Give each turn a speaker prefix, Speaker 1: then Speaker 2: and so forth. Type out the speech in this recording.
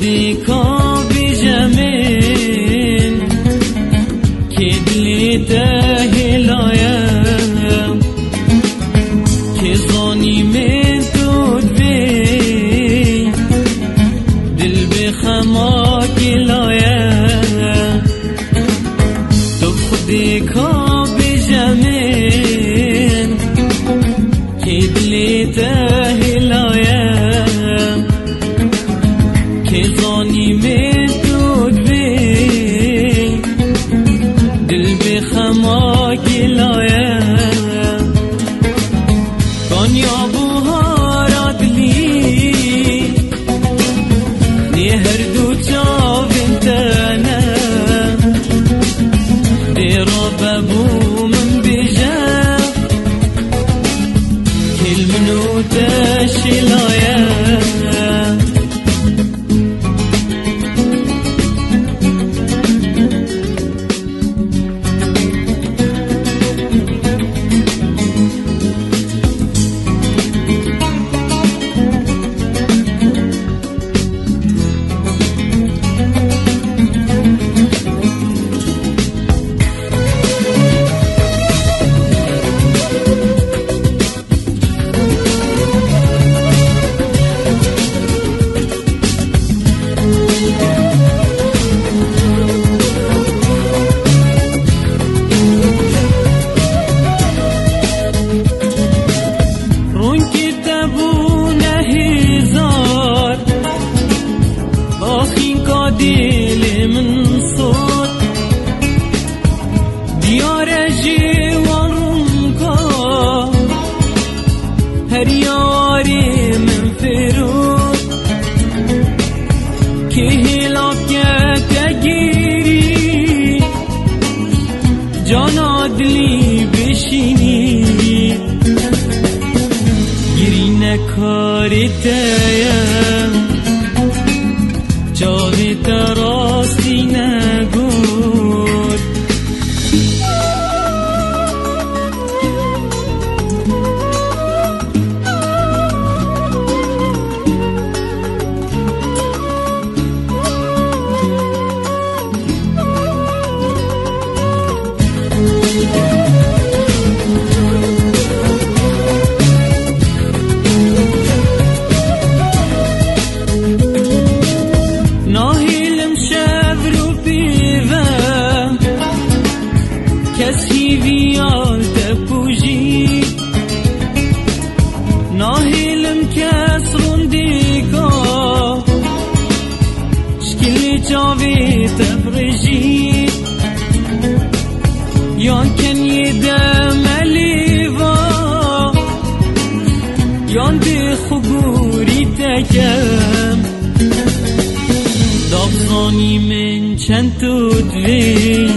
Speaker 1: خودی کا بیجمین که دلی تهلایم که زانی من تود بی دل بخما گلایم تو خودی کا بیجمین که دلی تهلایم که زانی من تود بی دل بخما گلایم کانیا بوهارا دلی نی هر دو چاوین تنه دیرا ببو من بیجم کل منو تشلایم دل من صوت دیار جوانم کا هر یاری من فرود که هلاکت گیری جانا دلی بشینی گیری نکاری تایم جاوی تراستی نگود کسی بیال تپوژی ناهیلم کس روندیگا شکلی چاوی تبرجی یان کنی دملیوا یان دی خبوری تکم دابزانی من چند تود وی